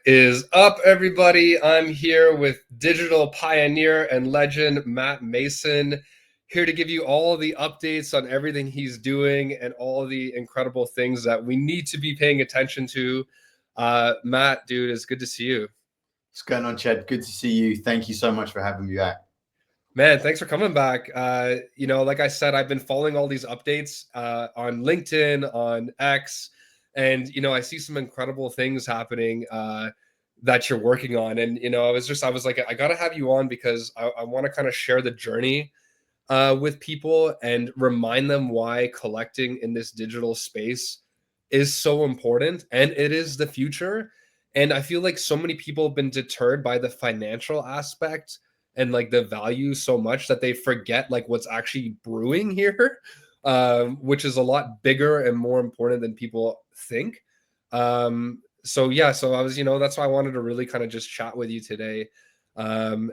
Is up, everybody? I'm here with digital pioneer and legend Matt Mason, here to give you all the updates on everything he's doing and all the incredible things that we need to be paying attention to. Matt, dude, it's good to see you. What's going on, Chad? Good to see you. Thank you so much for having me back. Man, thanks for coming back. Like I said, I've been following all these updates on LinkedIn, on X, and I see some incredible things happening that you're working on. And I was like, I gotta have you on because I want to kind of share the journey with people and remind them why collecting in this digital space is so important and it is the future. And I feel like so many people have been deterred by the financial aspect and like the value so much that they forget like what's actually brewing here, which is a lot bigger and more important than people think. So I was, that's why I wanted to really kind of just chat with you today, and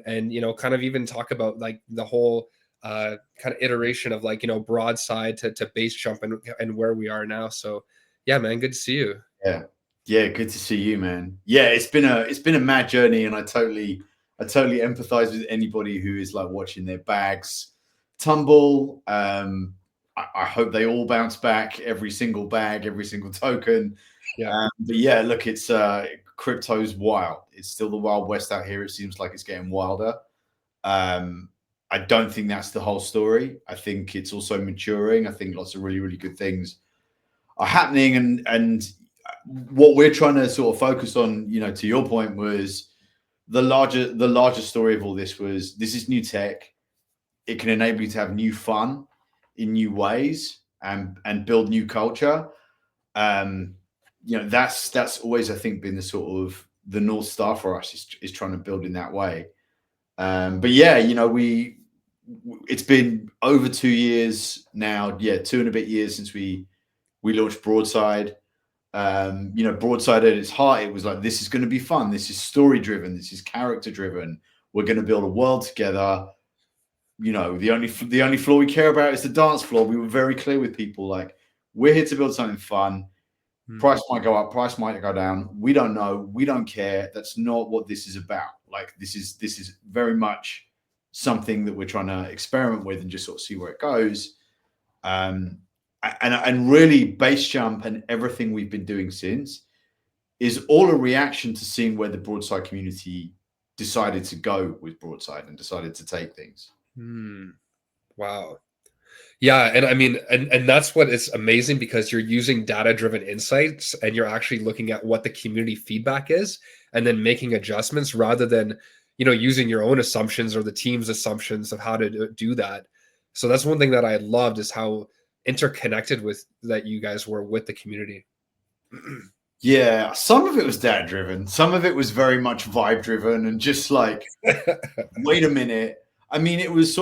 kind of even talk about like the whole kind of iteration of like broadside to Basejump and where we are now. So yeah, man, good to see you. Yeah, good to see you, man. Yeah, it's been a mad journey, and I totally empathize with anybody who is like watching their bags tumble. I hope they all bounce back, every single bag, every single token. Yeah. But yeah, look, it's crypto's wild. It's still the wild west out here. It seems like it's getting wilder. Um, I don't think that's the whole story. I think it's also maturing. I think lots of really, really good things are happening, and what we're trying to sort of focus on, to your point, was the larger story of all this was this is new tech. It can enable you to have new fun in new ways and build new culture. Um, that's always, I think, been the sort of the North Star for us, is trying to build in that way. But yeah, it's been over 2 years now. Yeah, 2 and a bit years since we launched Broadside. Broadside at its heart, it was like, this is going to be fun. This is story driven. This is character driven. We're going to build a world together. The only floor we care about is the dance floor. We were very clear with people, like, we're here to build something fun. Price might go up, price might go down. We don't know. We don't care. That's not what this is about. Like, this is very much something that we're trying to experiment with and just sort of see where it goes. And really, Basejump and everything we've been doing since is all a reaction to seeing where the Broadside community decided to go with Broadside and decided to take things. Wow. Yeah, and I mean, and that's what is amazing, because you're using data-driven insights and you're actually looking at what the community feedback is and then making adjustments rather than, using your own assumptions or the team's assumptions of how to do that. So that's one thing that I loved, is how interconnected with that you guys were with the community. Yeah, some of it was data driven, some of it was very much vibe driven, and just like, wait a minute. I mean, it was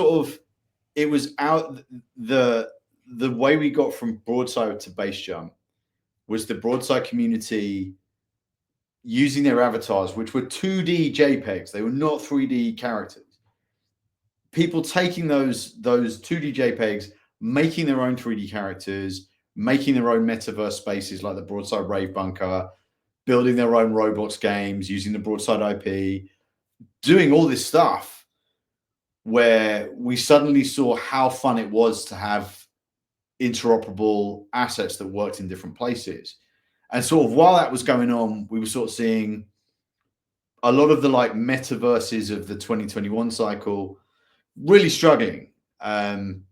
out the way we got from Broadside to Basejump was the Broadside community using their avatars, which were 2D JPEGs. They were not 3D characters. People taking those 2D JPEGs, making their own 3D characters, making their own metaverse spaces like the Broadside Rave Bunker, building their own Roblox games, using the Broadside IP, doing all this stuff, where we suddenly saw how fun it was to have interoperable assets that worked in different places. And sort of while that was going on, we were sort of seeing a lot of the like metaverses of the 2021 cycle really struggling,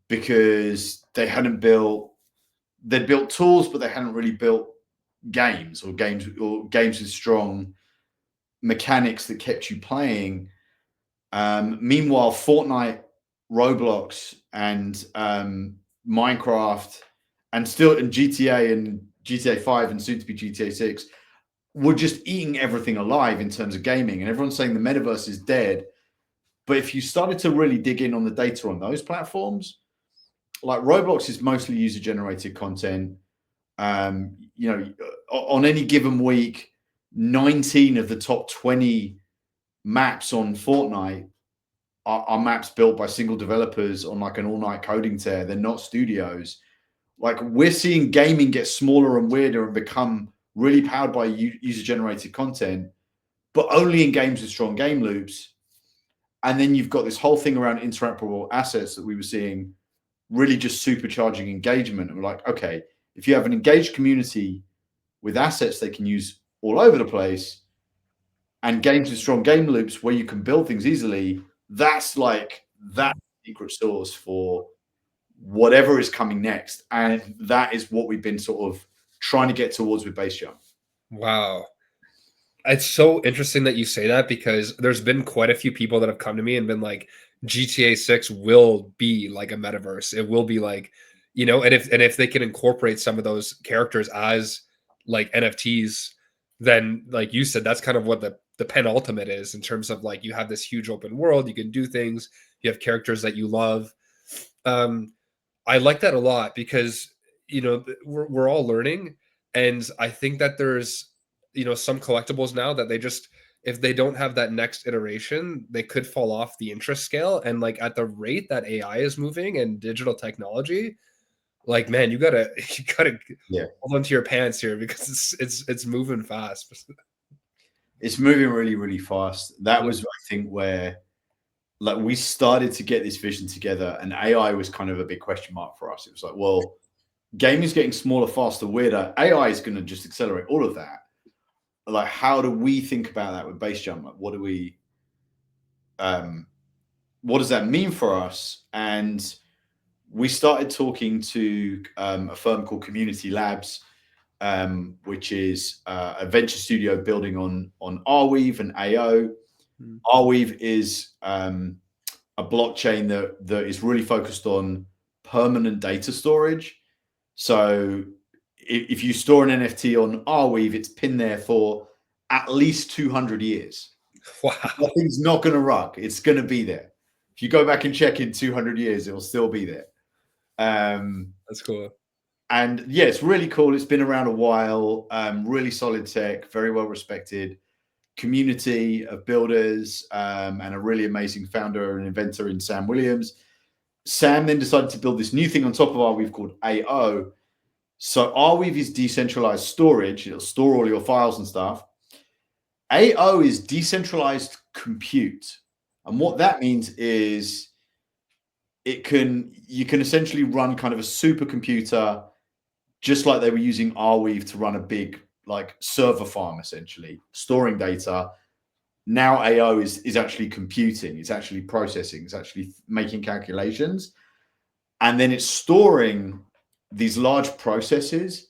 because they'd built tools, but they hadn't really built games with strong mechanics that kept you playing. Meanwhile, Fortnite, Roblox, and Minecraft, and GTA and GTA 5 and soon to be GTA 6 were just eating everything alive in terms of gaming. And everyone's saying the metaverse is dead. But if you started to really dig in on the data on those platforms, like Roblox is mostly user generated content. On any given week, 19 of the top 20 maps on Fortnite are maps built by single developers on like an all-night coding tear. They're not studios. Like, we're seeing gaming get smaller and weirder and become really powered by user-generated content. but only in games with strong game loops. And then you've got this whole thing around interoperable assets that we were seeing really just supercharging engagement. And we're like, okay, if you have an engaged community with assets they can use all over the place and games with strong game loops where you can build things easily, that's like that secret sauce for whatever is coming next. And that is what we've been sort of trying to get towards with Basejump. Wow. It's so interesting that you say that, because there's been quite a few people that have come to me and been like, GTA 6 will be like a metaverse. It will be like, and if they can incorporate some of those characters as like NFTs, then like you said, that's kind of what the penultimate is, in terms of like, you have this huge open world, you can do things, you have characters that you love. I like that a lot, because we're all learning, and I think that there's some collectibles now that they just, if they don't have that next iteration, they could fall off the interest scale. And like, at the rate that AI is moving and digital technology, like, man, you gotta hold onto your pants here, because it's moving fast. It's moving really, really fast. That was, I think, where like we started to get this vision together, and AI was kind of a big question mark for us. It was like, well, gaming is getting smaller, faster, weirder. AI is going to just accelerate all of that. Like, how do we think about that with Basejump? Like, what does that mean for us? And we started talking to a firm called Community Labs, which is a venture studio building on Arweave and AO. Arweave is a blockchain that is really focused on permanent data storage. So if you store an NFT on Arweave, it's pinned there for at least 200 years. Wow. Nothing's not going to rock. It's going to be there. If you go back and check in 200 years, it will still be there. That's cool. And yeah, it's really cool. It's been around a while. Really solid tech, very well respected community of builders, and a really amazing founder and inventor in Sam Williams. Sam then decided to build this new thing on top of Arweave called AO. So Arweave is decentralized storage. It'll store all your files and stuff. AO is decentralized compute. And what that means is you can essentially run kind of a supercomputer, just like they were using Arweave to run a big like server farm, essentially storing data. Now AO is actually computing, it's actually processing, it's actually making calculations, and then it's storing these large processes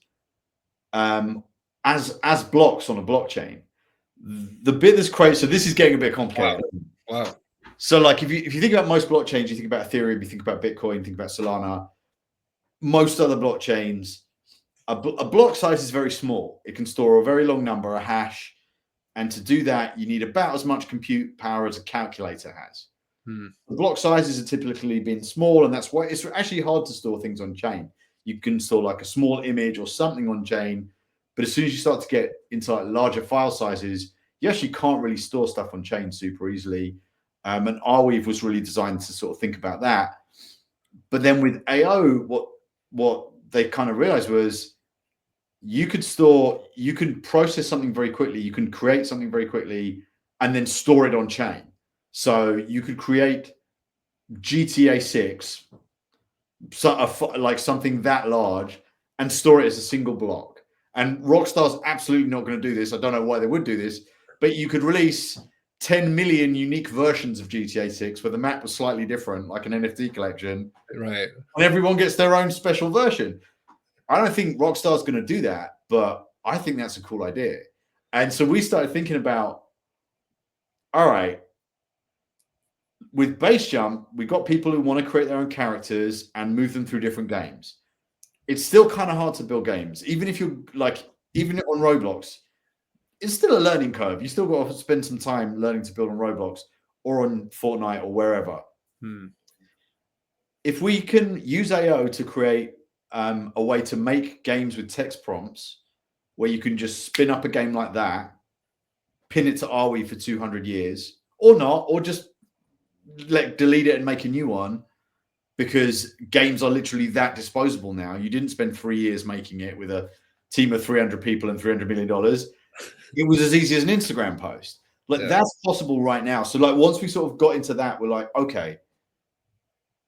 as blocks on a blockchain. The bit that's crazy, so this is getting a bit complicated. Wow. So like if you think about most blockchains, you think about Ethereum, you think about Bitcoin, you think about Solana. Most other blockchains, a block size is very small. It can store a very long number, a hash. And to do that, you need about as much compute power as a calculator has. The block sizes have typically been small, and that's why it's actually hard to store things on chain. You can store like a small image or something on chain, but as soon as you start to get into like larger file sizes, you actually can't really store stuff on chain super easily. And Arweave was really designed to sort of think about that. But then with AO, what they kind of realized was you can process something very quickly, you can create something very quickly, and then store it on chain. So you could create GTA 6, like something that large, and store it as a single block. And Rockstar's absolutely not going to do this. I don't know why they would do this, but you could release 10 million unique versions of GTA 6 where the map was slightly different, like an NFT collection. Right. And everyone gets their own special version. I don't think Rockstar's going to do that, but I think that's a cool idea. And so we started thinking about, all right, with Basejump, we've got people who want to create their own characters and move them through different games. It's still kind of hard to build games. Even if you're like, even on Roblox, it's still a learning curve. You still got to spend some time learning to build on Roblox or on Fortnite or wherever. If we can use AO to create a way to make games with text prompts where you can just spin up a game like that, pin it to Arweave for 200 years or not, or just delete it and make a new one, because games are literally that disposable now. You didn't spend 3 years making it with a team of 300 people and $300 million. It was as easy as an Instagram post. Like that's possible right now. So like once we sort of got into that, we're like, okay,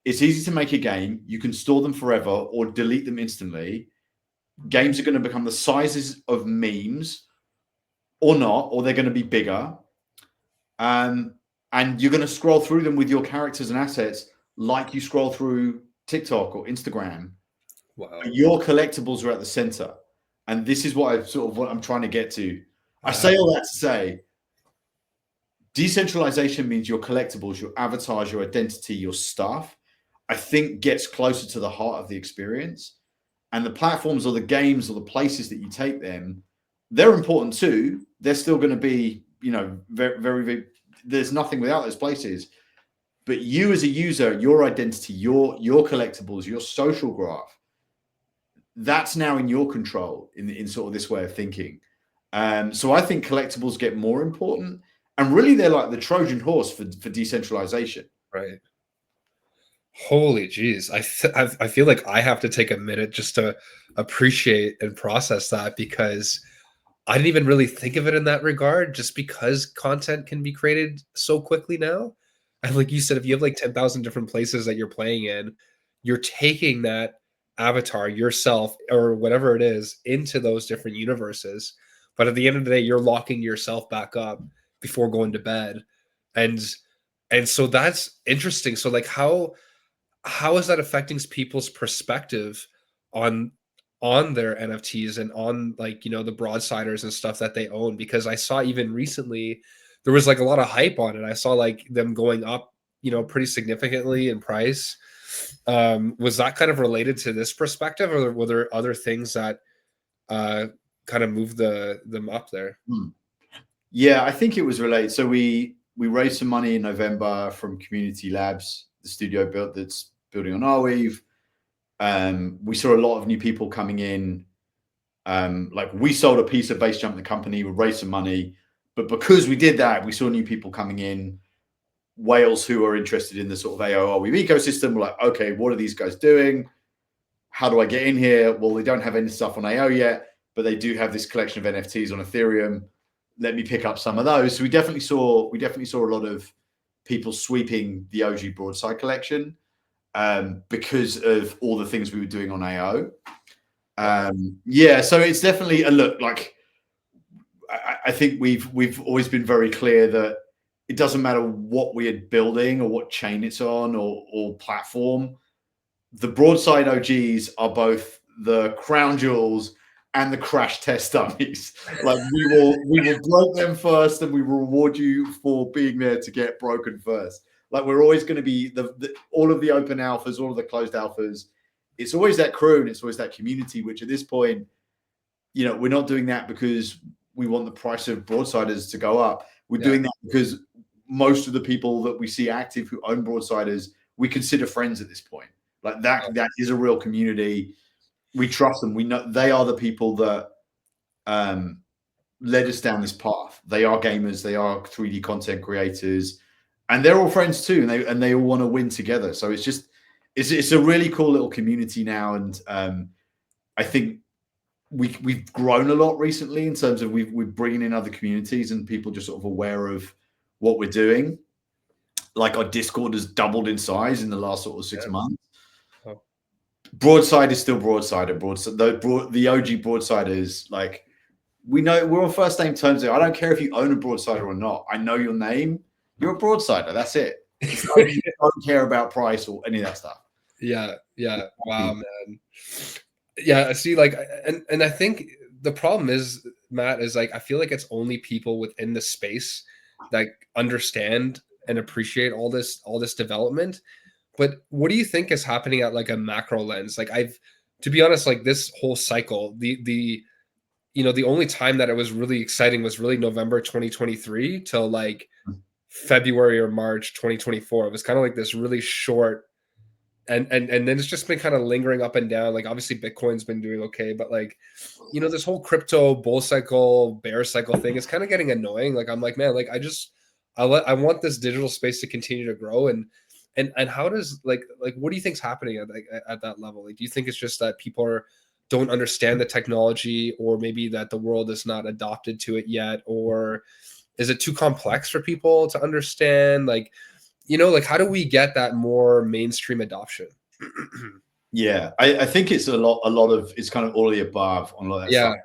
it's easy to make a game. You can store them forever or delete them instantly. Games are going to become the sizes of memes or not, or they're going to be bigger. And you're going to scroll through them with your characters and assets like you scroll through TikTok or Instagram. Wow. But your collectibles are at the center. And this is what I'm trying to get to. I say all that to say decentralization means your collectibles, your avatars, your identity, your stuff, I think gets closer to the heart of the experience. And the platforms or the games or the places that you take them, they're important too. They're still going to be, very, very, very, there's nothing without those places. But you as a user, your identity, your collectibles, your social graph, that's now in your control in sort of this way of thinking. So I think collectibles get more important. And really, they're like the Trojan horse for decentralization. Right. Holy jeez. I feel like I have to take a minute just to appreciate and process that, because I didn't even really think of it in that regard, just because content can be created so quickly now. And like you said, if you have like 10,000 different places that you're playing in, you're taking that avatar, yourself, or whatever it is, into those different universes. But at the end of the day, you're locking yourself back up before going to bed. And so that's interesting. So like how is that affecting people's perspective on their NFTs and on, like, the broadsiders and stuff that they own? Because I saw even recently there was like a lot of hype on it. I saw like them going up, pretty significantly in price. Was that kind of related to this perspective, or were there other things that kind of moved them up there? Yeah, I think it was related. So we raised some money in November from Community Labs, the studio that's building on Arweave. We saw a lot of new people coming in. Like we sold a piece of Basejump, the company, we raised some money, but because we did that, we saw new people coming in, whales who are interested in the sort of AO Arweave ecosystem. We're like, okay, what are these guys doing? How do I get in here? Well, they don't have any stuff on AO yet, but they do have this collection of NFTs on Ethereum. Let me pick up some of those. So we definitely saw a lot of people sweeping the OG Broadside collection because of all the things we were doing on AO. Yeah, so it's definitely a look. Like I think we've always been very clear that it doesn't matter what we're building or what chain it's on or platform. The Broadside OGs are both the crown jewels and the crash test dummies. Like we will break them first, and we will reward you for being there to get broken first. Like we're always going to be all of the open alphas, all of the closed alphas. It's always that crew and it's always that community, which at this point, we're not doing that because we want the price of Broadsiders to go up. We're doing that because most of the people that we see active who own Broadsiders, we consider friends at this point. Like that is a real community. We trust them. We know they are the people that led us down this path. They are gamers. They are 3D content creators, and they're all friends too. And they all want to win together. So it's a really cool little community now. And I think we've grown a lot recently in terms of we're bringing in other communities and people just sort of aware of what we're doing. Like our Discord has doubled in size in the last sort of 6 months. Oh. Broadside is still Broadside. The OG Broadsiders, like we know we're on first name terms. I don't care if you own a Broadsider or not. I know your name. You're a Broadsider. That's it. I don't care about price or any of that stuff. Yeah. Wow, man. Yeah, see, like, and I think the problem is, Matt, is like I feel like it's only people within the space that understand and appreciate all this development. But what do you think is happening at like a macro lens? Like to be honest, like this whole cycle, the only time that it was really exciting was really November 2023 till like February or March 2024. It was kind of like this really short, and then it's just been kind of lingering up and down. Like obviously Bitcoin's been doing okay, but like, this whole crypto bull cycle, bear cycle thing is kind of getting annoying. Like I'm like, man, like I want this digital space to continue to grow. And how does like what do you think's happening at that level? Like, do you think it's just that people don't understand the technology, or maybe that the world is not adopted to it yet, or Is it too complex for people to understand? Like, like how do we get that more mainstream adoption? Yeah, I think it's a lot of it's kind of all of the above on a lot of that Yeah, stuff.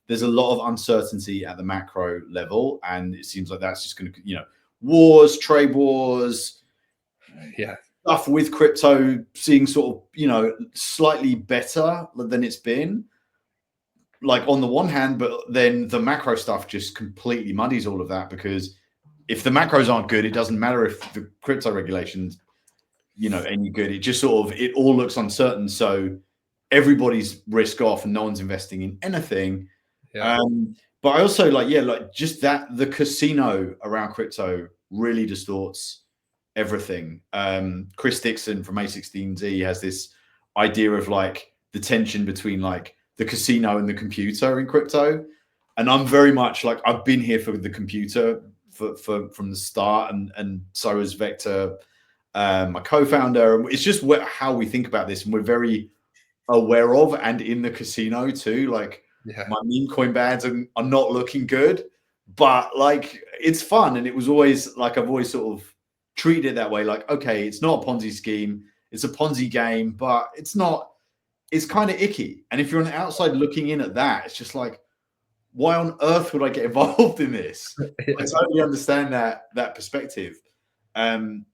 There's a lot of uncertainty at the macro level, and it seems like that's just going to, wars, trade wars, yeah, stuff with crypto seeing sort of, slightly better than it's been. Like on the one hand, but then the macro stuff just completely muddies all of that, because if the macros aren't good, it doesn't matter if the crypto regulations, any good. It just sort of, it all looks uncertain. So everybody's risk off and no one's investing in anything. yeah, But I also like just that the casino around crypto really distorts everything. Chris Dixon from A16Z has this idea of like the tension between like the casino and the computer in crypto. And I'm very much like, I've been here for the computer from the start, and so is Vector, my co-founder. It's just how we think about this, and we're very aware of and in the casino too. Like yeah, my meme coin bands are not looking good, but like it's fun. And it was always like, I've always sort of treated it that way. Like, okay, it's not a Ponzi scheme, it's a Ponzi game, but it's not, it's kind of icky. And if you're on the outside looking in at that, it's just like, why on earth would I get involved in this? I totally understand that perspective. Um,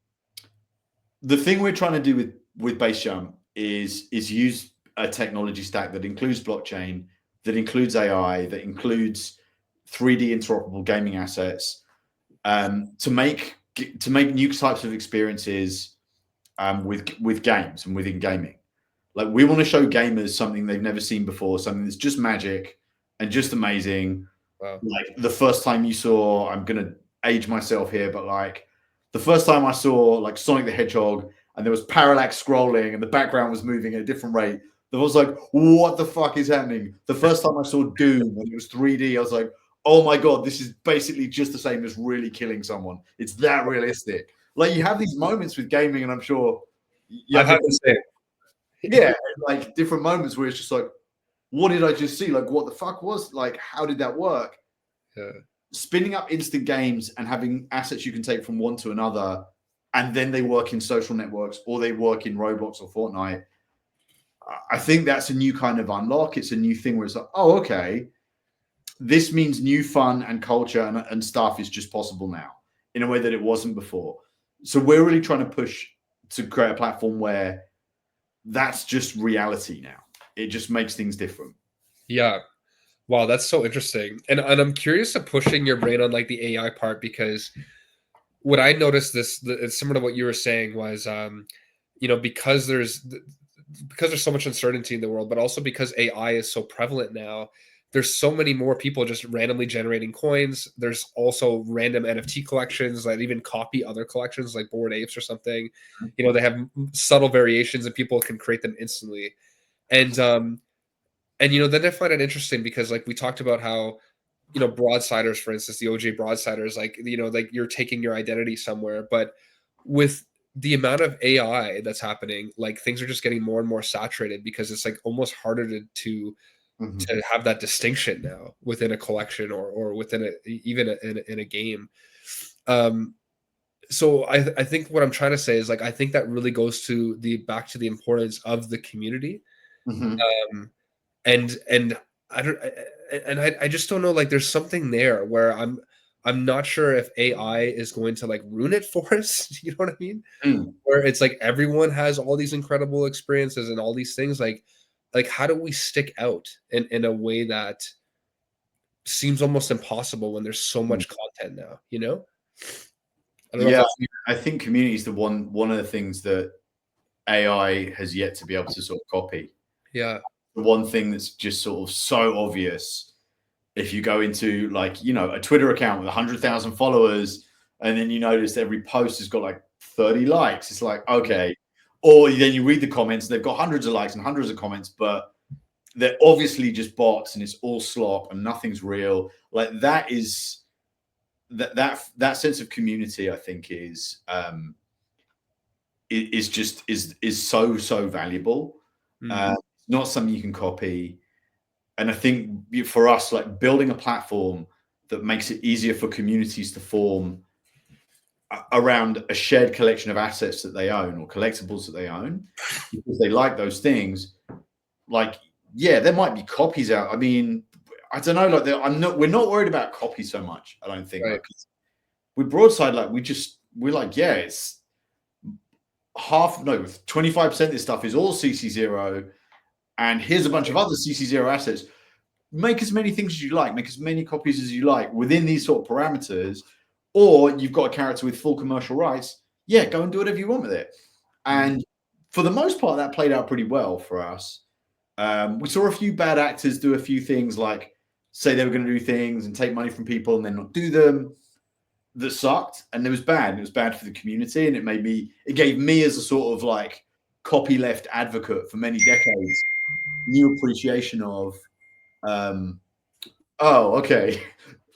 the thing we're trying to do with Basejump is use a technology stack that includes blockchain, that includes AI, that includes 3D interoperable gaming assets, to make new types of experiences, with games and within gaming. Like, we want to show gamers something they've never seen before, something that's just magic and just amazing. wow, Like the first time you saw, I'm gonna age myself here, but like the first time I saw like Sonic the Hedgehog and there was parallax scrolling and the background was moving at a different rate, I was like, what the fuck is happening? The first time I saw Doom and it was 3D, I was like, oh my god, this is basically just the same as really killing someone. It's that realistic. Like, you have these moments with gaming, and I'm sure you I've have, had the same. yeah, like different moments where it's just like, what did I just see? Like, what the fuck was, like, how did that work? Yeah, Spinning up instant games and having assets you can take from one to another, and then they work in social networks or they work in Roblox or Fortnite. I think that's a new kind of unlock. It's a new thing where it's like, oh, okay, this means new fun and culture and stuff is just possible now in a way that it wasn't before. So we're really trying to push to create a platform where that's just reality now. It just makes things different. yeah. Wow, that's so interesting. And I'm curious of pushing your brain on like the AI part, because what I noticed it's similar to what you were saying was, because there's so much uncertainty in the world, but also because AI is so prevalent now, there's so many more people just randomly generating coins. There's also random NFT collections that even copy other collections like Bored Apes or something. They have subtle variations and people can create them instantly. And then I find it interesting because like we talked about how, broadsiders, for instance, the OJ broadsiders, like, like you're taking your identity somewhere. But with the amount of AI that's happening, like things are just getting more and more saturated because it's like almost harder to have that distinction now within a collection or within in a game. Um, so I think what I'm trying to say is like I think that really goes to the back to the importance of the community. Mm-hmm. Um, and I don't and I just don't know, like there's something there where I'm not sure if AI is going to like ruin it for us. You know what I mean? Mm. Where it's like everyone has all these incredible experiences and all these things, like how do we stick out in a way that seems almost impossible when there's so Mm. much content now, you know? I don't know if Yeah, that's I think community is the one of the things that AI has yet to be able to sort of copy. yeah. The one thing that's just sort of so obvious, if you go into like, a Twitter account with 100,000 followers, and then you notice every post has got like 30 likes, it's like, Yeah. okay. Or then you read the comments, and they've got hundreds of likes and hundreds of comments, but they're obviously just bots and it's all slop and nothing's real. Like, that is that sense of community, I think, is so valuable. Mm, Not something you can copy. And I think for us, like building a platform that makes it easier for communities to form around a shared collection of assets that they own or collectibles that they own, because they like those things. Like, yeah, there might be copies out. I mean, I don't know. Like, we're not worried about copies so much. I don't think. Right. Like, with Broadside, like we're like, yeah, it's 25% of this stuff is all CC0, and here's a bunch of other CC0 assets. Make as many things as you like, make as many copies as you like within these sort of parameters, or you've got a character with full commercial rights. Yeah, go and do whatever you want with it. And for the most part, that played out pretty well for us. We saw a few bad actors do a few things, like say they were going to do things and take money from people and then not do them. That sucked, and it was bad. It was bad for the community, and it gave me, as a sort of like copyleft advocate for many decades, new appreciation of, oh, okay,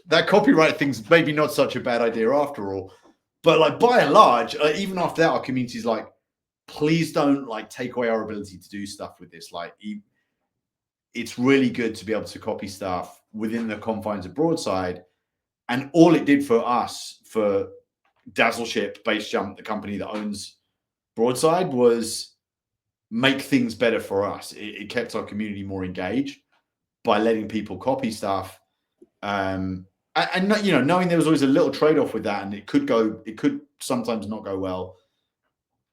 that copyright thing's maybe not such a bad idea after all. But like by and large, even after that, our community's like, please don't like take away our ability to do stuff with this. Like, it's really good to be able to copy stuff within the confines of Broadside. And all it did for us, for Dazzleship, Basejump, the company that owns Broadside, was make things better for us. It kept our community more engaged by letting people copy stuff. And you know, knowing there was always a little trade-off with that, and it could sometimes not go well.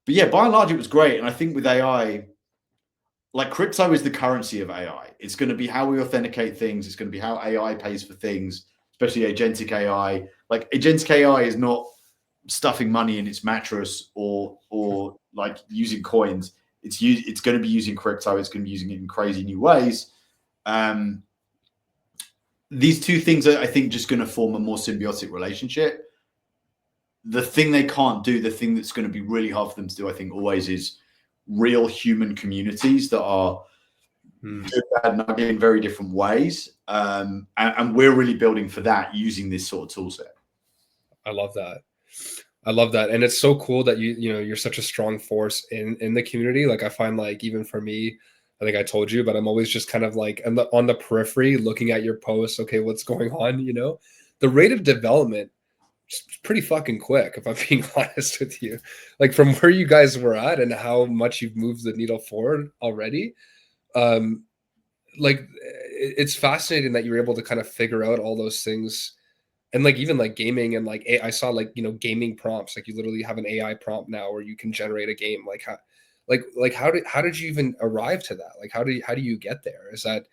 But yeah, by and large, it was great. And I think with AI, like, crypto is the currency of AI. It's going to be how we authenticate things. It's going to be how AI pays for things, especially agentic AI. Like, agentic AI is not stuffing money in its mattress or like using coins. It's going to be using crypto. It's going to be using it in crazy new ways. These two things are, I think, just going to form a more symbiotic relationship. The thing they can't do, the thing that's going to be really hard for them to do, I think, always, is real human communities that are good, bad, and ugly in very different ways. And we're really building for that using this sort of tool set. I love that. I love that. And it's so cool that you're such a strong force in the community. Like, I find, like, even for me, I think I told you, but I'm always just kind of like on the periphery looking at your posts. Okay, what's going on? The rate of development is pretty fucking quick, if I'm being honest with you. Like, from where you guys were at and how much you've moved the needle forward already. Like, it's fascinating that you're able to kind of figure out all those things. And like, even like gaming, and like I saw, like, gaming prompts. Like, you literally have an AI prompt now where you can generate a game. Like, how did you even arrive to that? Like, how do you get there? Is that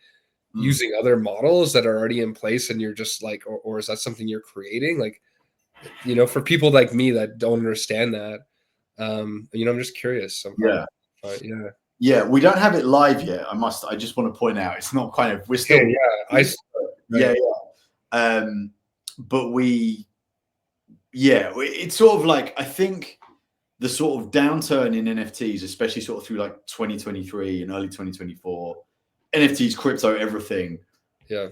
using other models that are already in place, and you're just like, or is that something you're creating? Like, for people like me that don't understand that, I'm just curious somehow. But Yeah, we don't have it live yet. I just want to point out, it's not kind of, we're still, but it's sort of like, I think the sort of downturn in NFTs, especially sort of through like 2023 and early 2024, NFTs, crypto, everything. Yeah.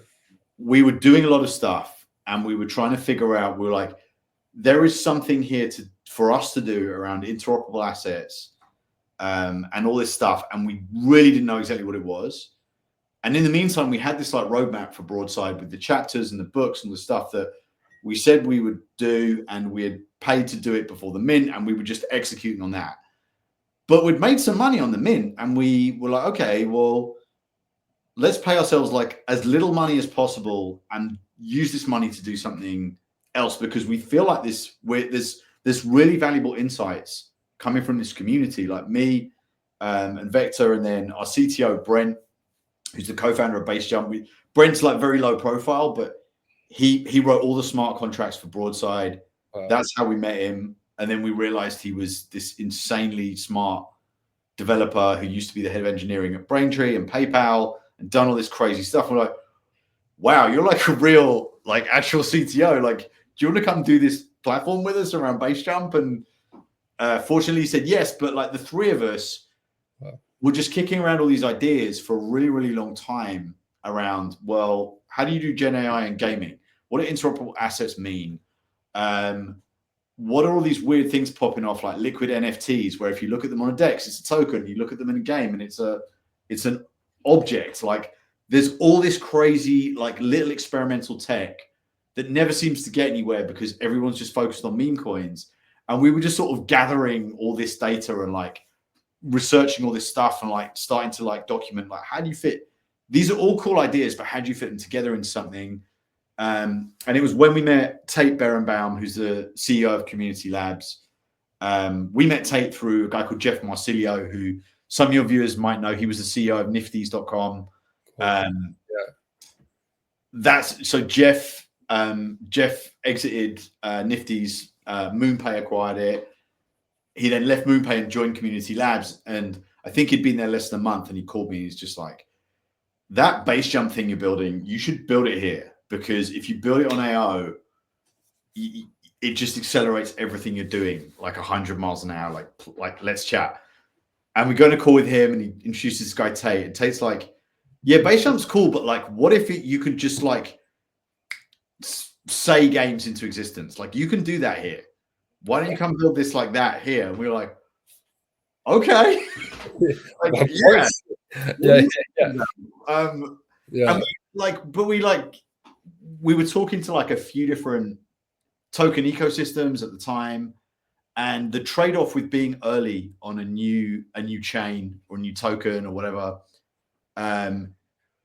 We were doing a lot of stuff, and we were trying to figure out, we were like, there is something here for us to do around interoperable assets, and all this stuff. And we really didn't know exactly what it was. And in the meantime, we had this like roadmap for Broadside with the chapters and the books and the stuff that we said we would do, and we had paid to do it before the mint, and we were just executing on that. But we'd made some money on the mint, and we were like, okay, well, let's pay ourselves like as little money as possible and use this money to do something else, because we feel like there's really valuable insights coming from this community, like me and Vector, and then our CTO Brent, who's the co-founder of Basejump. Brent's like very low profile, but he wrote all the smart contracts for Broadside. Wow. That's how we met him. And then we realized he was this insanely smart developer who used to be the head of engineering at Braintree and PayPal and done all this crazy stuff. We're like, wow, you're like a real, like, actual CTO. Like, do you want to come do this platform with us around Basejump? And fortunately he said yes. But like, the three of us were just kicking around all these ideas for a really, really long time around, well, how do you do Gen AI and gaming? What do interoperable assets mean? What are all these weird things popping off, like liquid NFTs, where if you look at them on a DEX, it's a token. You look at them in a game, and it's an object. Like, there's all this crazy, like, little experimental tech that never seems to get anywhere because everyone's just focused on meme coins. And we were just sort of gathering all this data and like researching all this stuff and like starting to like document like how do you fit these are all cool ideas, but how do you fit them together in something? And it was when we met Tate Berenbaum, who's the CEO of Community Labs. We met Tate through a guy called Jeff Marsilio, who some of your viewers might know. He was the CEO of nifties.com. That's so Jeff exited Nifty's. MoonPay acquired it. He then left MoonPay and joined Community Labs. And I think he'd been there less than a month. And he called me and he's just like, that Basejump thing you're building, you should build it here. Because if you build it on AO, it just accelerates everything you're doing like 100 miles an hour. Like let's chat. And we go on a call with him and he introduces this guy, Tate. And Tate's like, yeah, Basejump's cool, but like, what if you could just like say games into existence? Like, you can do that here. Why don't you come build this like that here? And we were like, okay. Like, of course. Yeah. And we were talking to like a few different token ecosystems at the time. And the trade-off with being early on a new chain or a new token or whatever,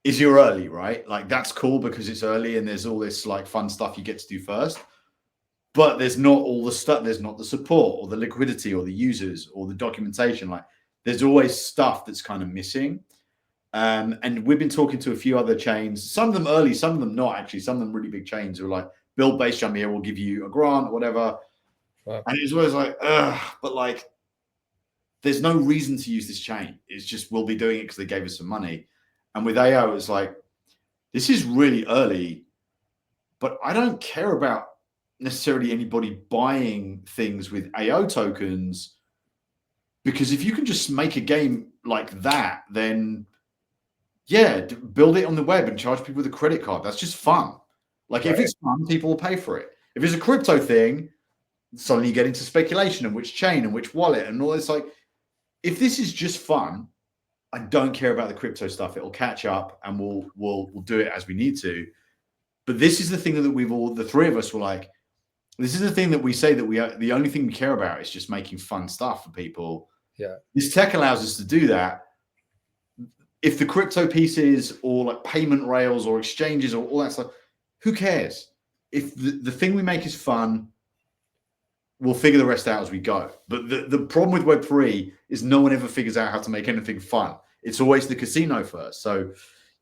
is you're early, right? Like that's cool because it's early and there's all this like fun stuff you get to do first. But there's not all the stuff, there's not the support or the liquidity or the users or the documentation. Like there's always stuff that's kind of missing. And we've been talking to a few other chains, some of them early, some of them not actually, some of them really big chains who are like, build Basejump here, we'll give you a grant or whatever. Wow. And it's always like, but like, there's no reason to use this chain. It's just, we'll be doing it because they gave us some money. And with AO, it's like, this is really early, but I don't care about necessarily anybody buying things with AO tokens, because if you can just make a game like that, then yeah, build it on the web and charge people with a credit card. That's just fun. Like if it's fun, people will pay for it. If it's a crypto thing, suddenly you get into speculation and which chain and which wallet and all this. Like, if this is just fun, I don't care about the crypto stuff. It'll catch up and we'll do it as we need to. But this is the thing that the three of us were like, this is the thing that we say that the only thing we care about is just making fun stuff for people. Yeah. This tech allows us to do that. If the crypto pieces or like payment rails or exchanges or all that stuff, who cares? If the thing we make is fun, we'll figure the rest out as we go. But the problem with Web3 is no one ever figures out how to make anything fun. It's always the casino first. So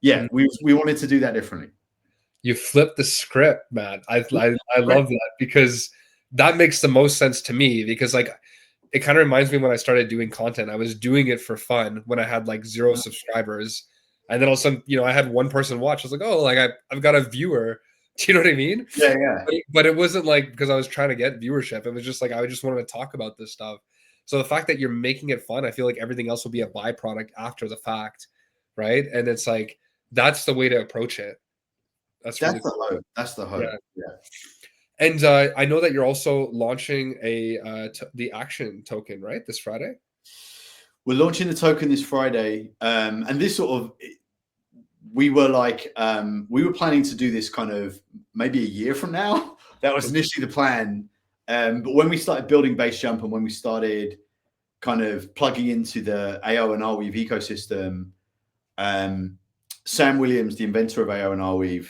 yeah, we wanted to do that differently. You flipped the script, man. I love that, because that makes the most sense to me, because like it kind of reminds me when I started doing content. I was doing it for fun when I had like 0 subscribers. And then all of a sudden, I had one person watch. I was like, oh, like I've got a viewer. Do you know what I mean? Yeah, yeah. But it wasn't like because I was trying to get viewership. It was just like I just wanted to talk about this stuff. So the fact that you're making it fun, I feel like everything else will be a byproduct after the fact, right? And it's like that's the way to approach it. That's really the hope. That's the hope. Yeah. And I know that you're also launching the Action token, right? This Friday. We're launching the token this Friday, and this sort of. We were like, we were planning to do this kind of maybe a year from now. That was initially the plan. But when we started building Basejump and when we started kind of plugging into the AO and Arweave ecosystem, Sam Williams, the inventor of AO and Arweave,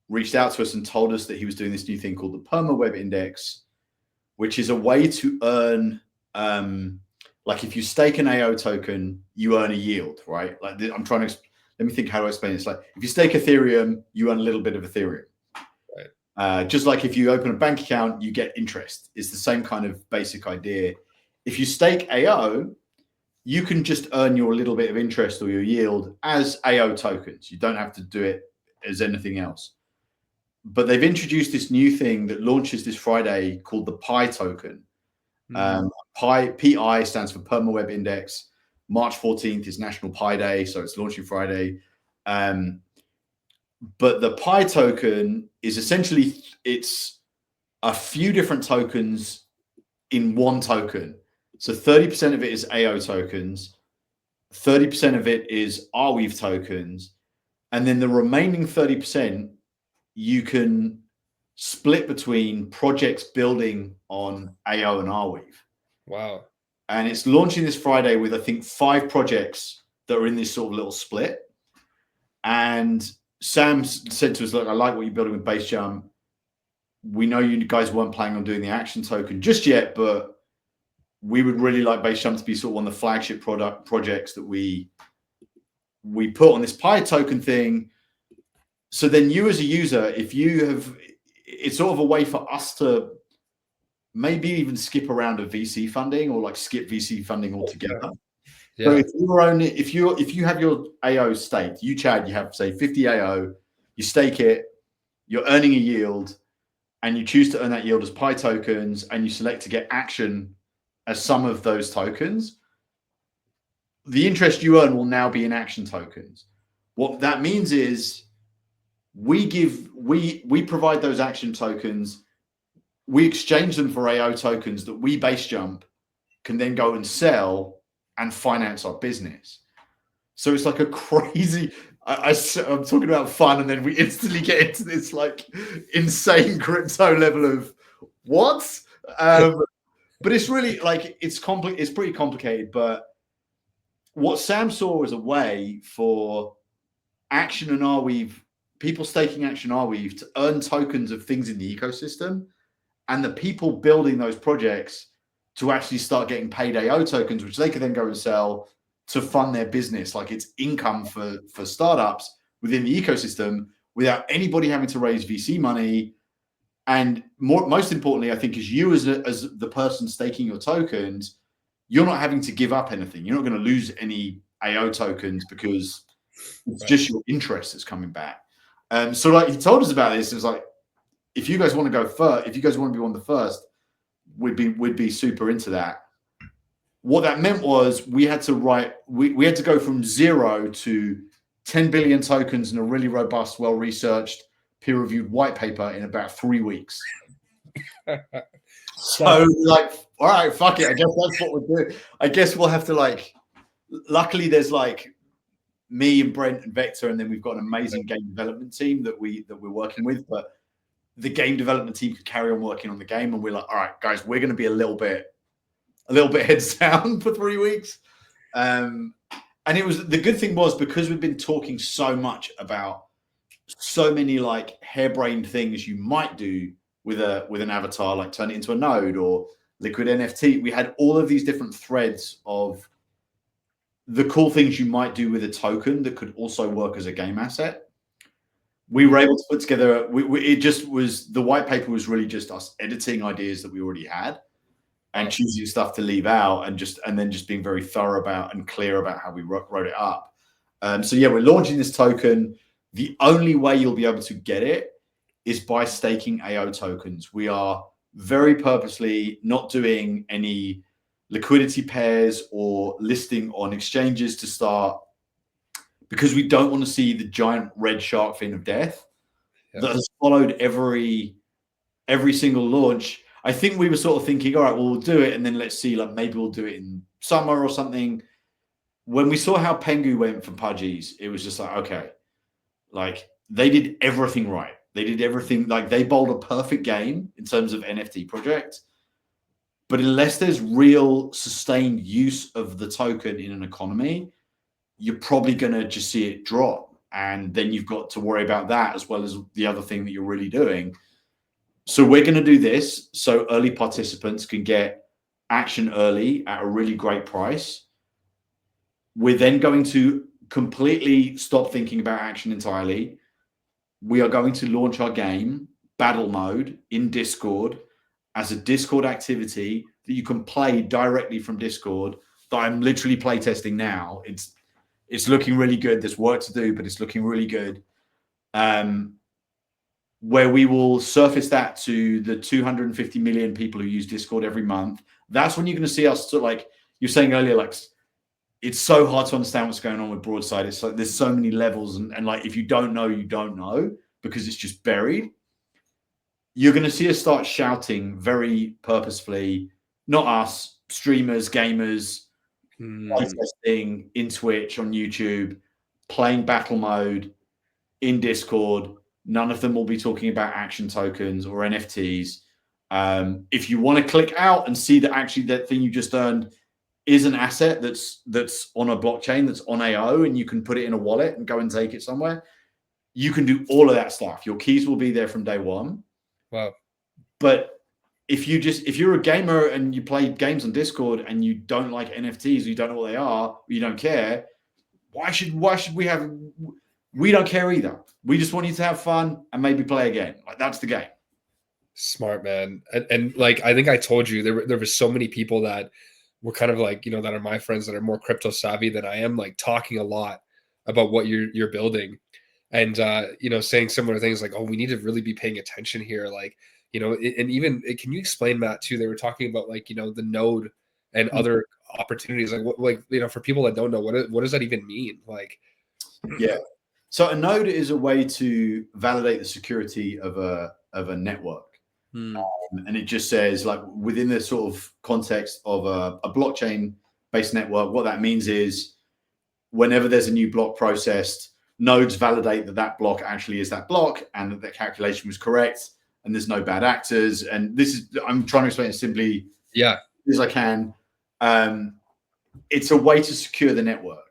reached out to us and told us that he was doing this new thing called the PermaWeb Index, which is a way to earn, like if you stake an AO token, you earn a yield, right? Like I'm trying to let me think how to explain it. It's like if you stake Ethereum, you earn a little bit of Ethereum. Right. Just like if you open a bank account, you get interest. It's the same kind of basic idea. If you stake AO, you can just earn your little bit of interest or your yield as AO tokens. You don't have to do it as anything else. But they've introduced this new thing that launches this Friday called the Pi token. PI stands for PermaWeb Index. March 14th is National Pi Day, so it's launching Friday. But the Pi token is essentially, it's a few different tokens in one token. So 30% of it is AO tokens, 30% of it is Arweave tokens, and then the remaining 30%, you can split between projects building on AO and Arweave. Wow. And it's launching this Friday with, I think, 5 projects that are in this sort of little split. And Sam said to us, look, I like what you're building with Basejump. We know you guys weren't planning on doing the action token just yet, but we would really like Basejump to be sort of one of the flagship projects that we put on this Pi token thing. So then you as a user, if you have, it's sort of a way for us to maybe even skip around a VC funding or like skip VC funding altogether. Yeah. So if you have your AO staked, you Chad, you have say 50 AO, you stake it, you're earning a yield, and you choose to earn that yield as Pi tokens, and you select to get action as some of those tokens, the interest you earn will now be in action tokens. What that means is we provide those action tokens, we exchange them for AO tokens that we Basejump can then go and sell and finance our business. So it's like a crazy, I'm talking about fun, and then we instantly get into this like insane crypto level of what? But it's really like, it's pretty complicated. But what Sam saw was a way for Action and Arweave, people staking Action Arweave, to earn tokens of things in the ecosystem, and the people building those projects to actually start getting paid AO tokens, which they can then go and sell to fund their business. Like, it's income for startups within the ecosystem without anybody having to raise VC money. And most importantly, I think, is you as the person staking your tokens, you're not having to give up anything. You're not going to lose any AO tokens because it's just your interest that's coming back. So like, he told us about this. It was like, if you guys want to go first, if you guys want to be one of the first, we'd be super into that. What that meant was we had to go from 0 to 10 billion tokens in a really robust, well-researched, peer-reviewed white paper in about 3 weeks. So like, all right, fuck it. I guess that's what we'll do. I guess we'll have to like, luckily there's like me and Brent and Vector, and then we've got an amazing game development team that we're working with. But the game development team could carry on working on the game, and we're like, all right, guys, we're going to be a little bit heads down for 3 weeks. And it was, the good thing was, because we've been talking so much about so many like harebrained things you might do with an avatar, like turn it into a node or liquid NFT. We had all of these different threads of the cool things you might do with a token that could also work as a game asset. We were able to put together, it just was, the white paper was really just us editing ideas that we already had and choosing stuff to leave out, and then just being very thorough about and clear about how we wrote it up. So yeah, we're launching this token. The only way you'll be able to get it is by staking AO tokens. We are very purposely not doing any liquidity pairs or listing on exchanges to start, because we don't want to see the giant red shark fin of death that has followed every single launch. I think we were sort of thinking, all right, well, we'll do it, and then let's see, like maybe we'll do it in summer or something. When we saw how Pengu went for Pudgies, it was just like, okay, like they did everything right. They did everything, like they bowled a perfect game in terms of NFT project. But unless there's real sustained use of the token in an economy, you're probably going to just see it drop. And then you've got to worry about that as well as the other thing that you're really doing. So we're going to do this so early participants can get action early at a really great price. We're then going to completely stop thinking about action entirely. We are going to launch our game, Battle Mode, in Discord as a Discord activity that you can play directly from Discord, that I'm literally playtesting now. It's looking really good. There's work to do, but it's looking really good. Where we will surface that to the 250 million people who use Discord every month. That's when you're going to see us, sort of like you're saying earlier, like it's so hard to understand what's going on with Broadside. It's like there's so many levels, and like if you don't know, you don't know, because it's just buried. You're going to see us start shouting very purposefully, not us, streamers, gamers, playtesting in Twitch, on YouTube, playing Battle Mode in Discord, None of them will be talking about action tokens or NFTs. If you want to click out and see that actually that thing you just earned is an asset that's on a blockchain, that's on AO, and you can put it in a wallet and go and take it somewhere, you can do all of that stuff. Your keys will be there from day one. Wow. But if you're a gamer and you play games on Discord and you don't like NFTs, you don't know what they are, you don't care, why should we have? We don't care either. We just want you to have fun and maybe play a game. Like, that's the game. Smart, man. And like, I think I told you there was so many people that were kind of like, that are my friends that are more crypto savvy than I am, like talking a lot about what you're building, and saying similar things like, oh, we need to really be paying attention here, like, and even can you explain, Matt, too? They were talking about, like, the node and other opportunities, like what, like, for people that don't know, what does that even mean, like? Yeah. So a node is a way to validate the security of a network. And it just says, like, within the sort of context of a blockchain based network, what that means is whenever there's a new block processed, nodes validate that block actually is that block and that the calculation was correct and there's no bad actors. And this is, I'm trying to explain it simply as I can. It's a way to secure the network.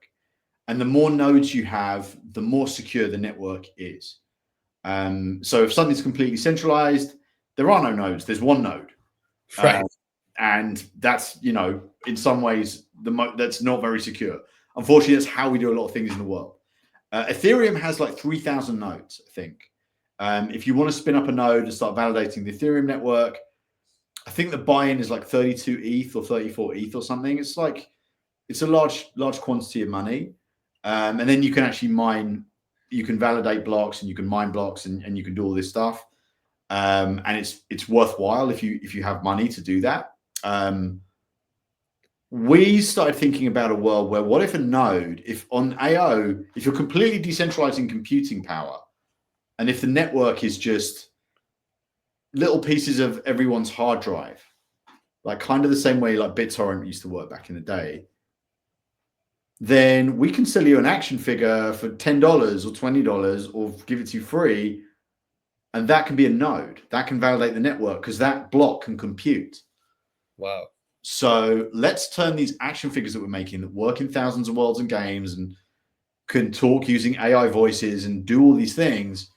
And the more nodes you have, the more secure the network is. So if something's completely centralized, there are no nodes. There's one node. Right. And that's, in some ways, that's not very secure. Unfortunately, that's how we do a lot of things in the world. Ethereum has like 3,000 nodes, I think. If you want to spin up a node and start validating the Ethereum network, I think the buy-in is like 32 ETH or 34 ETH or something. It's a large quantity of money. And then you can actually mine, you can validate blocks and you can mine blocks and you can do all this stuff. And it's worthwhile if you have money to do that. We started thinking about a world where, what if a node, if on AO, if you're completely decentralizing computing power, and if the network is just little pieces of everyone's hard drive, like kind of the same way like BitTorrent used to work back in the day, then we can sell you an action figure for $10 or $20 or give it to you free. And that can be a node that can validate the network because that block can compute. Wow. So let's turn these action figures that we're making that work in thousands of worlds and games and can talk using AI voices and do all these things.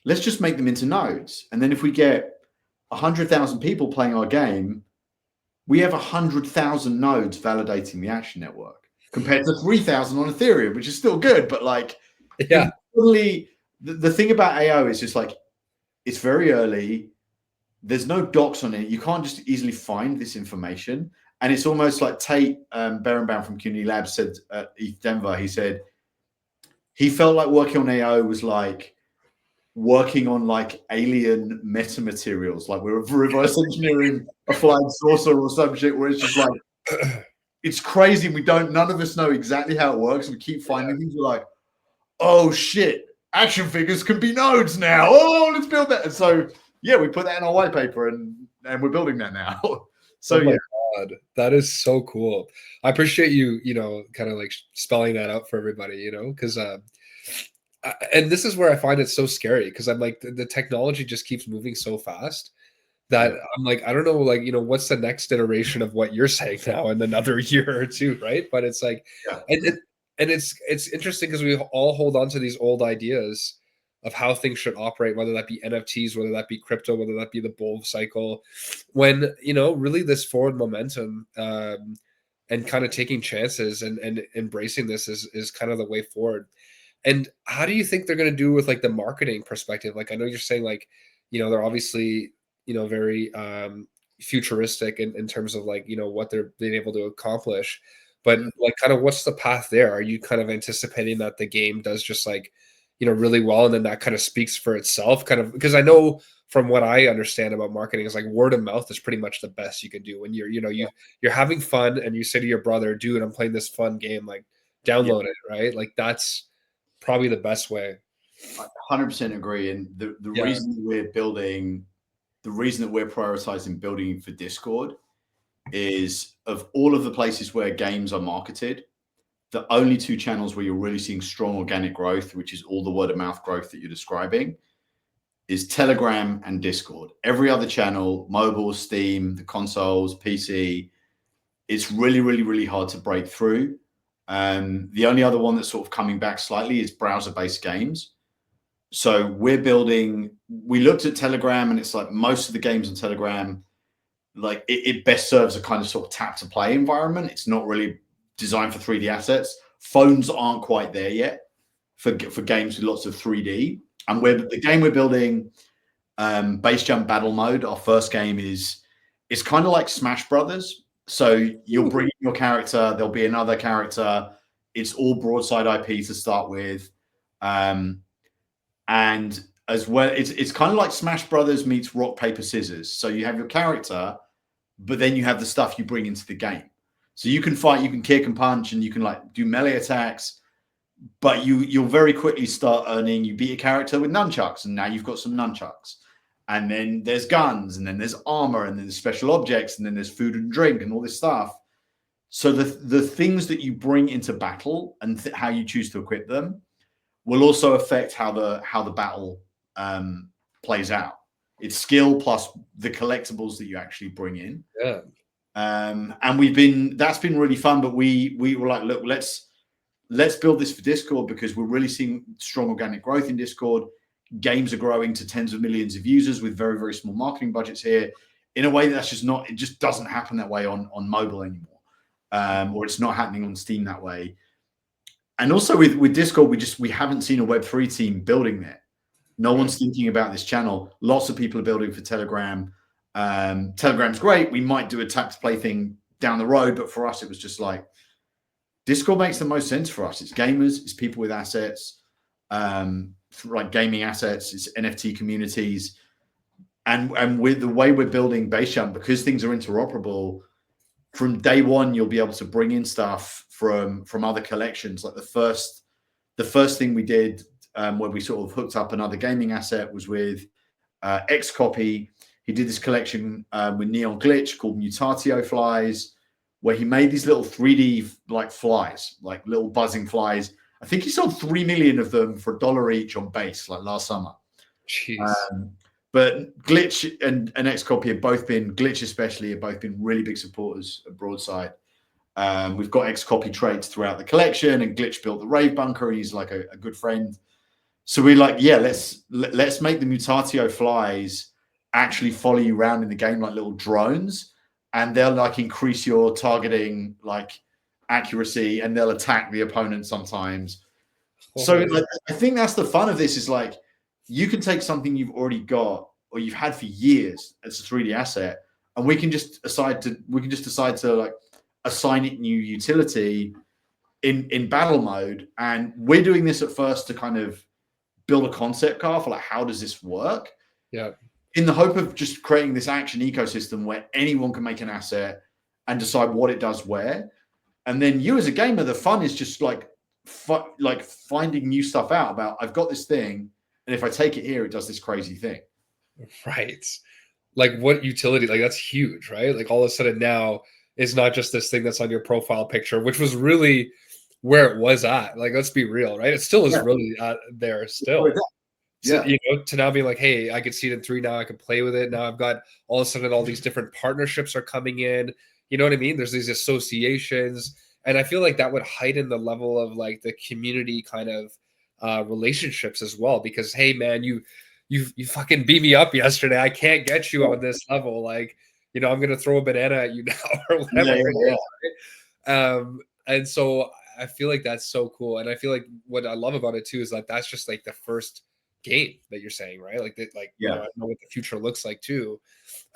Let's just make them into nodes. And then if we get 100,000 people playing our game, we have 100,000 nodes validating the action network compared to 3,000 on Ethereum, which is still good. But like, the thing about AO is just like, it's very early. There's no docs on it. You can't just easily find this information. And it's almost like Tate Berenbaum from CUNY Labs said at ETH Denver, he said he felt like working on AO was like working on like alien metamaterials. Like we're reverse engineering a flying saucer or some shit where it's just like, it's crazy. None of us know exactly how it works. We keep finding things. We're like, oh shit, action figures can be nodes now. Oh, let's build that. And so, yeah, we put that in our white paper and we're building that now. So, oh my God, that is so cool. I appreciate you, kind of like spelling that out for everybody, because, and this is where I find it so scary because I'm like, the technology just keeps moving so fast that I'm like, I don't know, like, what's the next iteration of what you're saying now in another year or two, right? But it's like, and it's interesting because we all hold on to these old ideas of how things should operate, whether that be NFTs, whether that be crypto, whether that be the bull cycle, when, really this forward momentum and kind of taking chances and embracing this is kind of the way forward. And how do you think they're going to do with like the marketing perspective? Like, I know you're saying like, they're obviously, very futuristic in terms of like, what they're being able to accomplish. But like, kind of what's the path there? Are you kind of anticipating that the game does just like, really well, and then that kind of speaks for itself? Kind of, because I know from what I understand about marketing is like word of mouth is pretty much the best you can do when you're having fun and you say to your brother, dude, I'm playing this fun game, like download it, right? Like that's probably the best way. I 100% agree. And the reason that we're prioritizing building for Discord is, of all of the places where games are marketed, the only two channels where you're really seeing strong organic growth, which is all the word of mouth growth that you're describing, is Telegram and Discord. Every other channel, mobile, Steam, the consoles, PC, it's really, really, really hard to break through. The only other one that's sort of coming back slightly is browser-based games. So we looked at Telegram, and it's like most of the games on Telegram, like it best serves a kind of sort of tap to play environment. It's not really designed for 3D assets. Phones aren't quite there yet for games with lots of 3D. And the game we're building, Basejump Battle Mode, our first game it's kind of like Smash Brothers. So you'll bring in your character, there'll be another character. It's all broadside IP to start with. And as well, it's kind of like Smash Brothers meets rock, paper, scissors. So you have your character, but then you have the stuff you bring into the game. So you can fight, you can kick and punch, and you can like do melee attacks, but you'll very quickly start earning. You beat a character with nunchucks, and now you've got some nunchucks. And then there's guns, and then there's armor, and then there's special objects, and then there's food and drink, and all this stuff. So the things that you bring into battle and how you choose to equip them will also affect how the battle plays out. It's skill plus the collectibles that you actually bring in. Yeah. And that's been really fun. But we were like, look, let's build this for Discord, because we're really seeing strong organic growth in Discord. Games are growing to tens of millions of users with very, very small marketing budgets here, in a way that's just not, it just doesn't happen that way on mobile anymore. Or it's not happening on Steam that way. And also with Discord, we haven't seen a Web3 team building there. No one's thinking about this channel. Lots of people are building for Telegram. Telegram's great. We might do a tap to play thing down the road, but for us, it was just like, Discord makes the most sense for us. It's gamers, it's people with assets, like gaming assets, it's NFT communities. And with the way we're building Basejump, because things are interoperable, from day one, you'll be able to bring in stuff from other collections. Like the first thing we did, where we sort of hooked up another gaming asset, was with Xcopy. He did this collection with Neon Glitch called Mutatio flies, where he made these little 3D like flies, like little buzzing flies. I think he sold 3 million of them for $1 each on base, like last summer. Jeez. But Glitch and Xcopy have both been, Glitch especially, have both been really big supporters of Broadside. We've got Xcopy traits throughout the collection, and Glitch built the Rave Bunker, and he's like a good friend. So we're like, yeah, let's make the Mutatio flies actually follow you around in the game like little drones, and they'll like increase your targeting like accuracy, and they'll attack the opponent sometimes. So like, I think that's the fun of this, is like, you can take something you've already got or you've had for years as a 3D asset, and we can just decide to like assign it new utility in battle mode. And we're doing this at first to kind of build a concept car for like, how does this work? Yeah. In the hope of just creating this action ecosystem where anyone can make an asset and decide what it does where. And then you as a gamer, the fun is just like finding new stuff out about, I've got this thing, and if I take it here, it does this crazy thing. Right. Like what utility? Like that's huge, right? Like all of a sudden now it's not just this thing that's on your profile picture, which was really where it was at. Like, let's be real, right? It still is really there still. So, you know, to now be like, hey, I could see it in 3 now. I can play with it. Now I've got all of a sudden all these different partnerships are coming in. You know what I mean? There's these associations. And I feel like that would heighten the level of like the community kind of relationships as well. Because, hey, man, you fucking beat me up yesterday. I can't get you on this level. Like, you know, I'm going to throw a banana at you now or whatever. And so I feel like that's so cool. And I feel like what I love about it too is like that's just like the first game that you're saying, right? Like that, like, you know, I know what the future looks like too.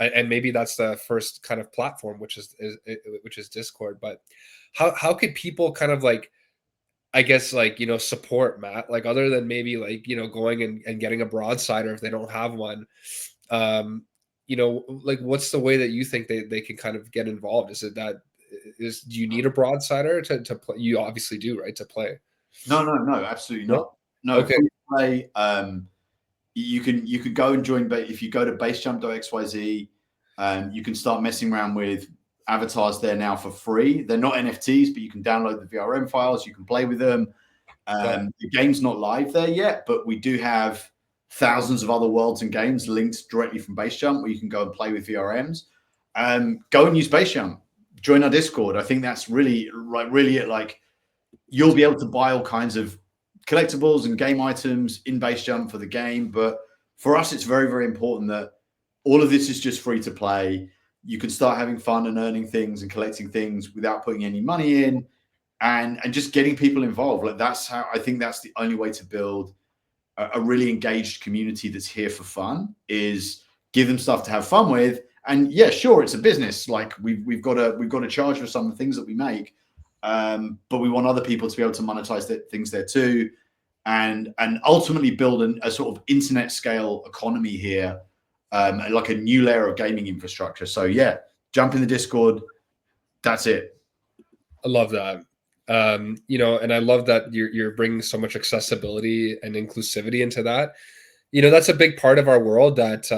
And maybe that's the first kind of platform, which is Discord. But how could people kind of like, I guess, like, you know, support Matt, like other than maybe like, you know, going and getting a broadsider if they don't have one, you know, like what's the way that you think they can kind of get involved? Is it that do you need a broadsider to play? You obviously do, right? To play. No, absolutely not. No, okay. Play, you could go and join, but if you go to basejump.xyz, you can start messing around with avatars there now for free. They're not NFTs, but you can download the VRM files. You can play with them. Yeah. The game's not live there yet, but we do have thousands of other worlds and games linked directly from Basejump where you can go and play with VRMs. Go and use Basejump. Join our Discord. I think that's really it. Like, you'll be able to buy all kinds of collectibles and game items in Basejump for the game. But for us, it's very, very important that all of this is just free to play. You can start having fun and earning things and collecting things without putting any money in, and just getting people involved. Like, that's how I think that's the only way to build a really engaged community that's here for fun, is give them stuff to have fun with. And yeah, sure, it's a business. Like, we've got to charge for some of the things that we make, but we want other people to be able to monetize things there too, and ultimately build a sort of internet scale economy here, like a new layer of gaming infrastructure. So yeah, jump in the Discord. That's it. I love that. You know, and I love that you're bringing so much accessibility and inclusivity into that. You know, that's a big part of our world that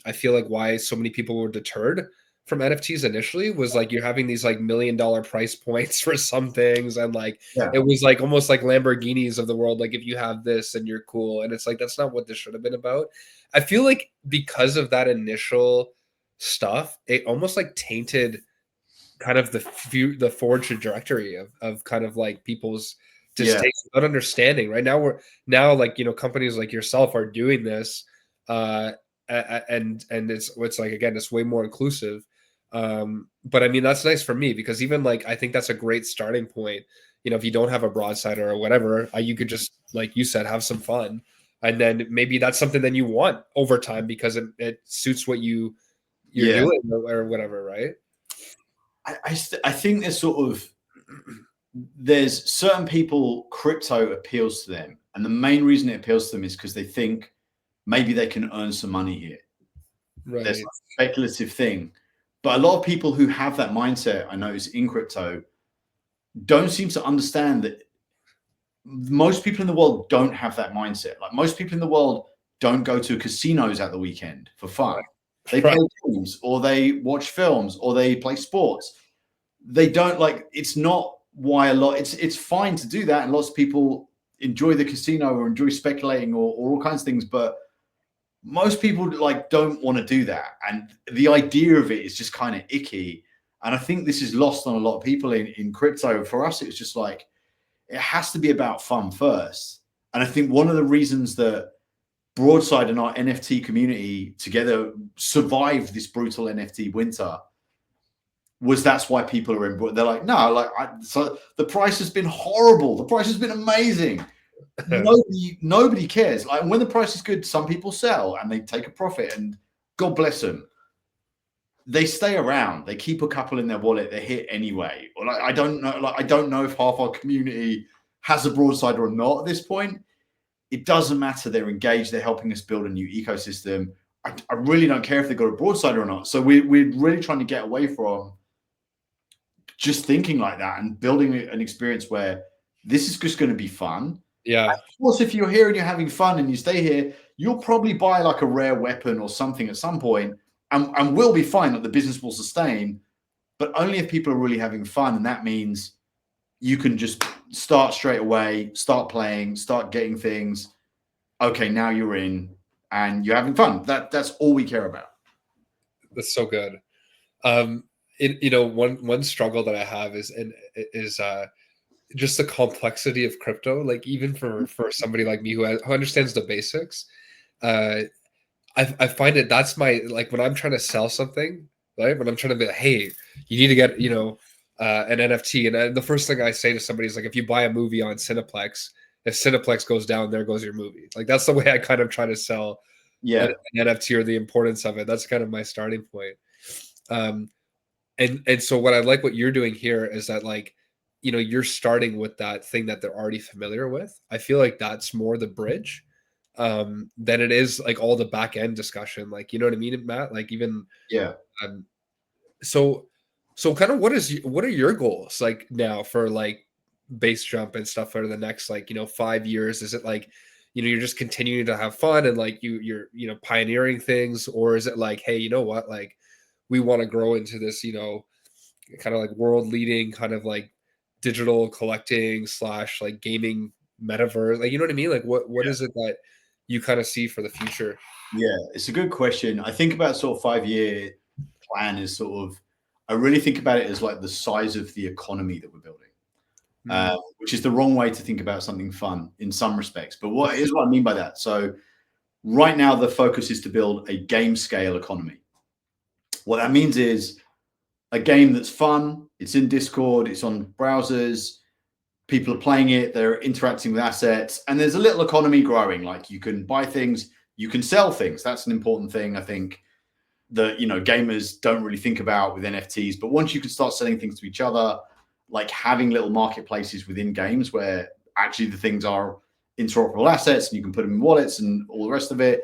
I feel like why so many people were deterred from NFTs initially was like you're having these like $1 million price points for some things, and like Yeah. it was like almost like Lamborghinis of the world. Like if you have this and you're cool, and it's like that's not what this should have been about. I feel like because of that initial stuff, it almost like tainted kind of the forward trajectory of kind of like people's distaste without understanding. Right now we're now like, you know, companies like yourself are doing this, and it's like, again, it's way more inclusive. But I mean that's nice for me because even like I think that's a great starting point. You know, if you don't have a broadside or whatever, you could just, like you said, have some fun, and then maybe that's something that you want over time because it suits what you're Yeah. doing or whatever, right? I think there's certain people, crypto appeals to them, and the main reason it appeals to them is because they think maybe they can earn some money here. There's Right. a speculative thing, but a lot of people who have that mindset, I notice in crypto, don't seem to understand that most people in the world don't have that mindset. Like, most people in the world don't go to casinos at the weekend for fun. They play Right. games, or they watch films, or they play sports. They don't, like, it's not why a lot, it's fine to do that, and lots of people enjoy the casino or enjoy speculating or all kinds of things, but most people like don't want to do that, and the idea of it is just kind of icky. And I think this is lost on a lot of people in crypto. For us, it was just like, it has to be about fun first. And I think one of the reasons that Broadside and our NFT community together survived this brutal NFT winter was that's why people are in. They're like, no, like, so the price has been horrible. The price has been amazing. Nobody cares. Like, when the price is good, some people sell and they take a profit, and God bless them. They stay around. They keep a couple in their wallet. They hit anyway. Or like, I don't know. Like, I don't know if half our community has a broadside or not at this point. It doesn't matter. They're engaged. They're helping us build a new ecosystem. I really don't care if they got a broadside or not. So we're really trying to get away from just thinking like that and building an experience where this is just going to be fun. Yeah. Of course, if you're here and you're having fun and you stay here, you'll probably buy like a rare weapon or something at some point, and we'll be fine. That the business will sustain, but only if people are really having fun. And that means you can just start straight away, start playing, start getting things. Okay, now you're in and you're having fun. That's all we care about. That's so good. You know, one struggle that I have is just the complexity of crypto. Like even for somebody like me who understands the basics, uh, I find it that's my like when I'm trying to sell something, right? When I'm trying to be like, hey, you need to get, you know, an NFT, and the first thing I say to somebody is like, if you buy a movie on Cineplex, if Cineplex goes down, there goes your movie. Like that's the way I kind of try to sell Yeah, an NFT or the importance of it. That's kind of my starting point. Um, and so what I like what you're doing here is that, like, you know, you're starting with that thing that they're already familiar with. I feel like that's more the bridge than it is like all the back end discussion. Like, you know what I mean, Matt? Like even yeah. um so so kind of what are your goals like now for like base jump and stuff for the next, like, you know, 5 years? Is it like, you know, you're just continuing to have fun and like you're, you know, pioneering things, or is it like, hey, you know what, like we want to grow into this, you know, kind of like world leading kind of like digital collecting slash like gaming metaverse? Like, you know what I mean? Like what is it that you kind of see for the future? Yeah, it's a good question. I think about sort of 5 year plan is sort of, I really think about it as like the size of the economy that we're building, which is the wrong way to think about something fun in some respects. But what is what I mean by that? So right now, the focus is to build a game scale economy. What that means is a game that's fun. It's in Discord. It's on browsers. People are playing it. They're interacting with assets, and there's a little economy growing. Like you can buy things, you can sell things. That's an important thing, I think, that gamers don't really think about with NFTs. But once you can start selling things to each other, like having little marketplaces within games where actually the things are interoperable assets and you can put them in wallets and all the rest of it.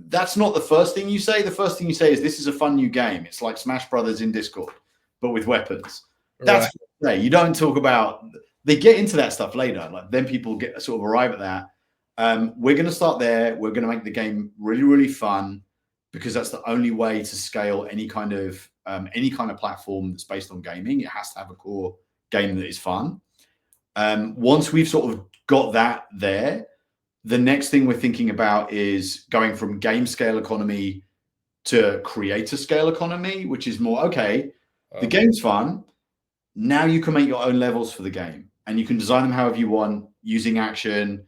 That's not the first thing you say. The first thing you say is this is a fun new game. It's like Smash Brothers in Discord, but with weapons. That's what you don't talk about. They get into that stuff later. Like then people get sort of arrive at that. We're going to start there. We're going to make the game really, really fun because that's the only way to scale any kind of platform that's based on gaming. It has to have a core game that is fun. Once we've sort of got that there, the next thing we're thinking about is going from game scale economy to creator scale economy, which is more, okay, the game's fun. Now you can make your own levels for the game and you can design them however you want using action,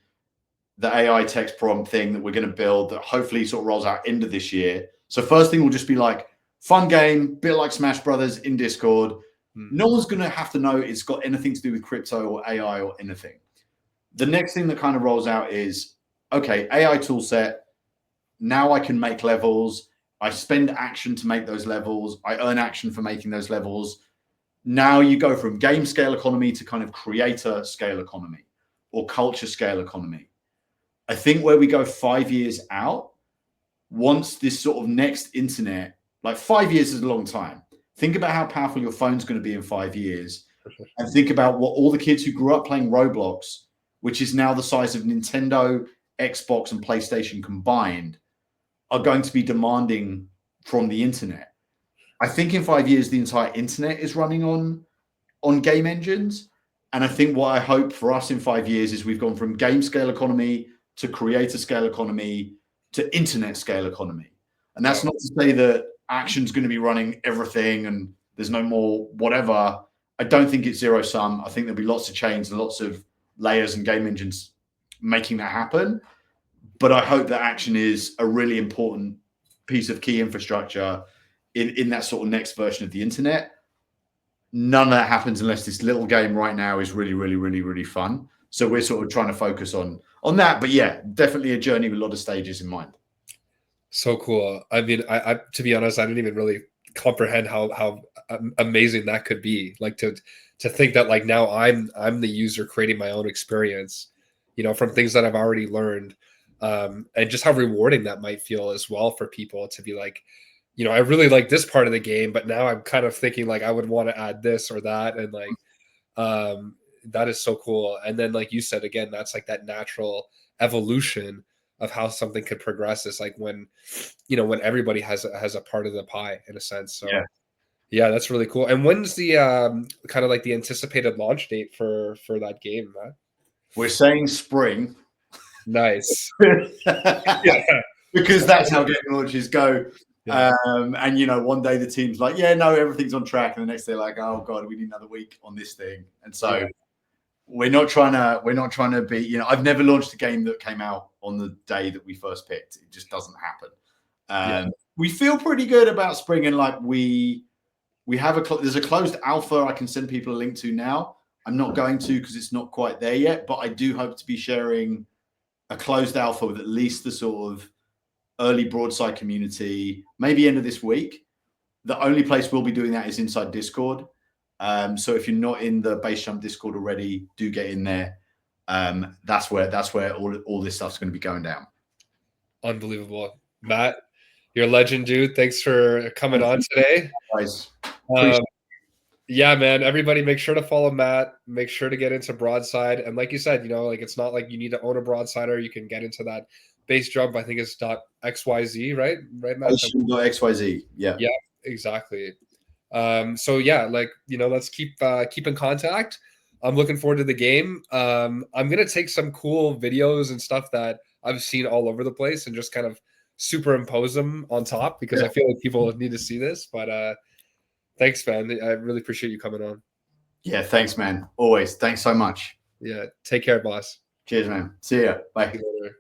the AI text prompt thing that we're going to build that hopefully sort of rolls out end of this year. So first thing will just be like fun game, bit like Smash Brothers in Discord. No one's going to have to know it's got anything to do with crypto or AI or anything. The next thing that kind of rolls out is, okay, AI tool set. Now I can make levels. I spend action to make those levels. I earn action for making those levels. Now you go from game scale economy to kind of creator scale economy or culture scale economy. I think where we go 5 years out, once this sort of next internet, like 5 years is a long time. Think about how powerful your phone's going to be in 5 years. And think about what all the kids who grew up playing Roblox, which is now the size of Nintendo, Xbox, and PlayStation combined, are going to be demanding from the internet. I think in 5 years, the entire internet is running on game engines. And I think what I hope for us in 5 years is we've gone from game scale economy to creator scale economy to internet scale economy. And that's not to say that action's going to be running everything and there's no more whatever. I don't think it's zero sum. I think there'll be lots of chains and lots of layers and game engines making that happen. But I hope that action is a really important piece of key infrastructure in that sort of next version of the internet. None of that happens unless this little game right now is really, really, really, really fun. So we're sort of trying to focus on that. But yeah, definitely a journey with a lot of stages in mind. So cool. I mean, I to be honest, I didn't even really comprehend how amazing that could be. Like to think that like now I'm the user creating my own experience, from things that I've already learned, and just how rewarding that might feel as well for people to be like, I really like this part of the game, but now I'm kind of thinking like I would want to add this or that, and like that is so cool. And then like you said again, that's like that natural evolution of how something could progress is like when when everybody has a part of the pie in a sense. So yeah, that's really cool. And when's the kind of like the anticipated launch date for that game, Matt? We're saying spring. Nice. Yeah. Because that's how game launches go. Yeah. And one day the team's like, yeah, no, everything's on track, and the next day like, oh god, we need another week on this thing. And so we're not trying to be, I've never launched a game that came out on the day that we first picked. It just doesn't happen. We feel pretty good about spring, and like we have there's a closed alpha I can send people a link to now. I'm not going to because it's not quite there yet, but I do hope to be sharing a closed alpha with at least the sort of early broadside community, maybe end of this week. The only place we'll be doing that is inside Discord. So if you're not in the Basejump Discord already, do get in there. That's where all this stuff's going to be going down. Unbelievable. Matt, you're a legend, dude. Thanks for coming on today. Guys, yeah, man. Everybody make sure to follow Matt. Make sure to get into broadside. And like you said, like it's not like you need to own a broadsider. You can get into that Basejump. I think it's .xyz, right? Right, Matt? Basejump.xyz. Yeah. Yeah, exactly. So yeah, like, let's keep in contact. I'm looking forward to the game. I'm gonna take some cool videos and stuff that I've seen all over the place and just kind of superimpose them on top, because I feel like people need to see this. But thanks, man. I really appreciate you coming on. Yeah, thanks, man. Always. Thanks so much. Yeah, take care, boss. Cheers, man. See ya. Bye. See you later.